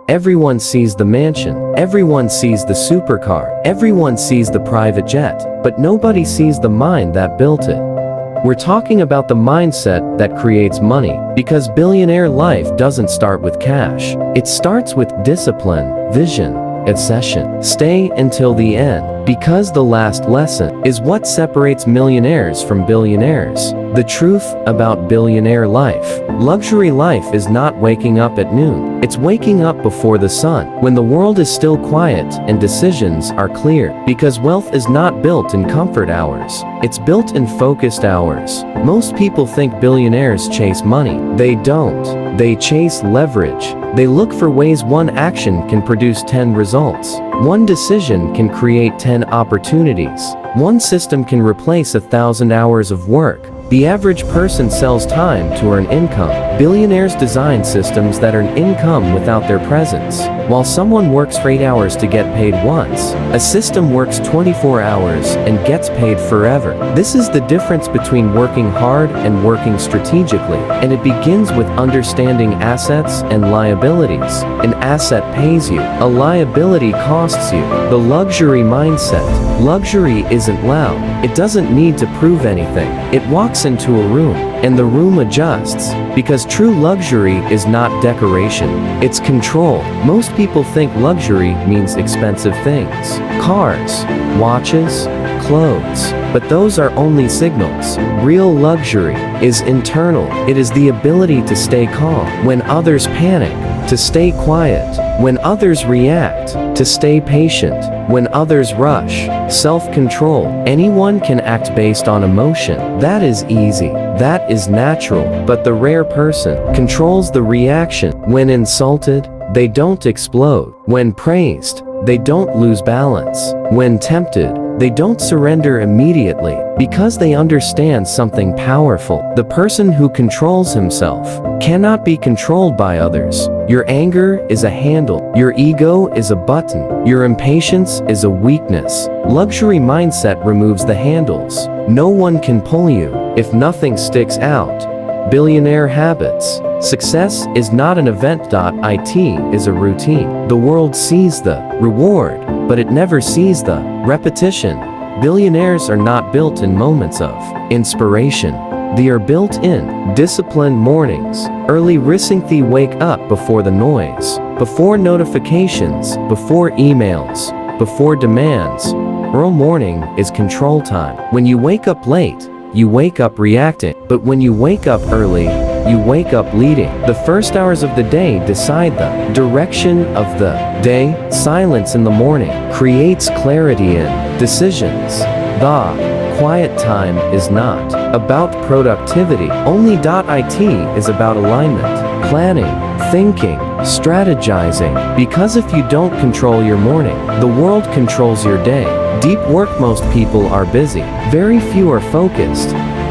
Everyone sees the mansion. Everyone sees the supercar. Everyone sees the private jet. But nobody sees the mind that built it. We're talking about the mindset that creates money, because billionaire life doesn't start with cash. It starts with discipline, vision, obsession. Stay until the end, because the last lesson is what separates millionaires from billionaires. The truth about billionaire life. Luxury life is not waking up at noon. It's waking up before the sun, when the world is still quiet and decisions are clear. Because wealth is not built in comfort hours. It's built in focused hours. Most people think billionaires chase money. They don't. They chase leverage. They look for ways one action can produce 10 results. One decision can create 10 opportunities. One system can replace 1,000 hours of work. The average person sells time to earn income. Billionaires design systems that earn income without their presence. While someone works for 8 hours to get paid once, a system works 24 hours and gets paid forever. This is the difference between working hard and working strategically, and it begins with understanding assets and liabilities. An asset pays you, a liability costs you. The luxury mindset. Luxury isn't loud. It doesn't need to prove anything. It walks into a room, and the room adjusts, because true luxury is not decoration, it's control. Most people think luxury means expensive things. Cars, watches, clothes. But those are only signals. Real luxury is internal. It is the ability to stay calm when others panic, to stay quiet when others react, to stay patient when others rush. Self-control. Anyone can act based on emotion. That is easy. That is natural. But the rare person controls the reaction. When insulted, they don't explode. When praised, they don't lose balance. When tempted, they don't surrender immediately, because they understand something powerful. The person who controls himself cannot be controlled by others. Your anger is a handle. Your ego is a button. Your impatience is a weakness. Luxury mindset removes the handles. No one can pull you if nothing sticks out. Billionaire habits. Success is not an event. It is a routine. The world sees the reward, but it never sees the repetition. Billionaires are not built in moments of inspiration. They are built in disciplined mornings. Early rising. They wake up before the noise, before notifications, before emails, before demands. Early morning is control time. When you wake up late, you wake up reacting. But when you wake up early, you wake up leading. The first hours of the day decide the direction of the day. Silence in the morning creates clarity in decisions. The quiet time is not about productivity. Only. It is about alignment, planning, thinking, strategizing. Because if you don't control your morning, the world controls your day. Deep work. Most people are busy. Very few are focused.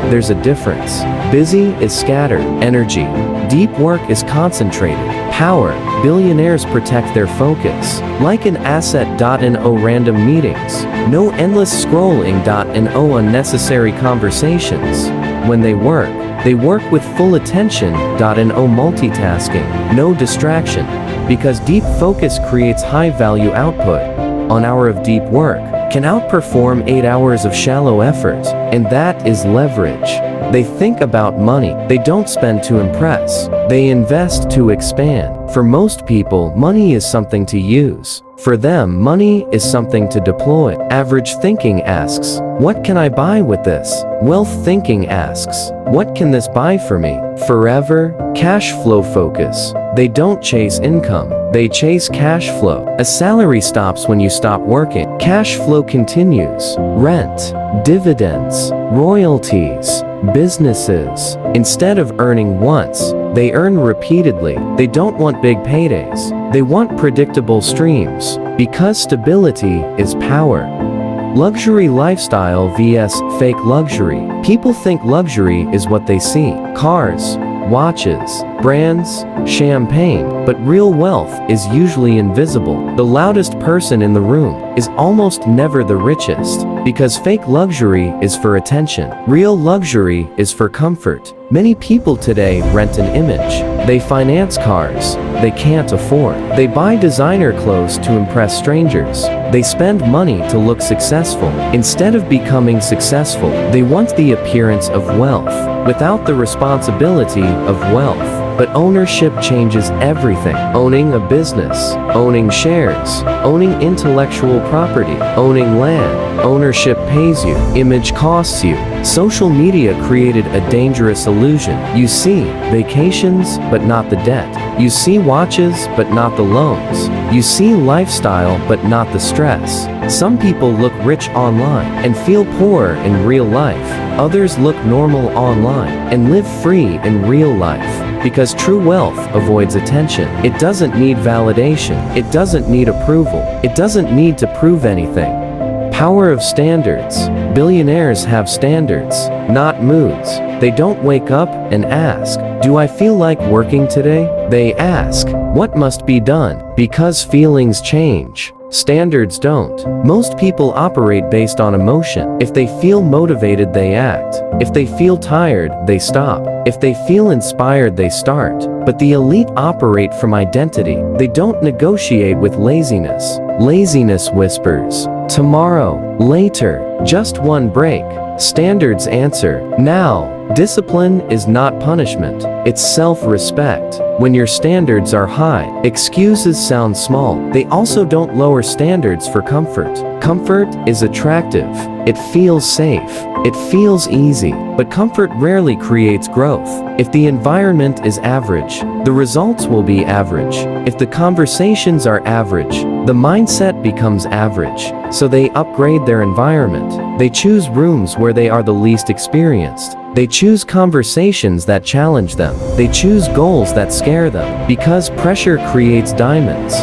There's a difference. Busy is scattered energy. Deep work is concentrated power. Billionaires protect their focus like an asset. No random meetings. No endless scrolling. No unnecessary conversations. When they work with full attention. No multitasking. No distraction. Because deep focus creates high value output. An hour of deep work can outperform 8 hours of shallow effort, and that is leverage. They think about money. They don't spend to impress. They invest to expand. For most people, money is something to use. For them, money is something to deploy. Average thinking asks, what can I buy with this? Wealth thinking asks, what can this buy for me? Forever. Cash flow focus. They don't chase income. They chase cash flow. A salary stops when you stop working. Cash flow continues. Rent, dividends, royalties, businesses. Instead of earning once, they earn repeatedly. They don't want big paydays. They want predictable streams. Because stability is power. Luxury lifestyle vs. fake luxury. People think luxury is what they see. Cars, watches, brands, champagne. But real wealth is usually invisible. The loudest person in the room is almost never the richest. Because fake luxury is for attention. Real luxury is for comfort. Many people today rent an image. They finance cars they can't afford. They buy designer clothes to impress strangers. They spend money to look successful. Instead of becoming successful, they want the appearance of wealth, without the responsibility of wealth. But ownership changes everything. Owning a business, owning shares, owning intellectual property, owning land. Ownership pays you, image costs you. Social media created a dangerous illusion. You see vacations, but not the debt. You see watches, but not the loans. You see lifestyle, but not the stress. Some people look rich online and feel poor in real life. Others look normal online and live free in real life. Because true wealth avoids attention. It doesn't need validation. It doesn't need approval. It doesn't need to prove anything. Power of standards. Billionaires have standards, not moods. They don't wake up and ask, "Do I feel like working today?" They ask, "What must be done?" Because feelings change. Standards don't. Most people operate based on emotion. If they feel motivated, they act. If they feel tired, they stop. If they feel inspired, they start. But the elite operate from identity. They don't negotiate with laziness. Laziness whispers, "Tomorrow, later, just one break." Standards answer, "Now." Discipline is not punishment, it's self-respect. When your standards are high, excuses sound small. They also don't lower standards for comfort. Comfort is attractive. It feels safe. It feels easy. But comfort rarely creates growth. If the environment is average, the results will be average. If the conversations are average, the mindset becomes average. So they upgrade their environment. They choose rooms where they are the least experienced. They choose conversations that challenge them. They choose goals that scare them. Because pressure creates diamonds.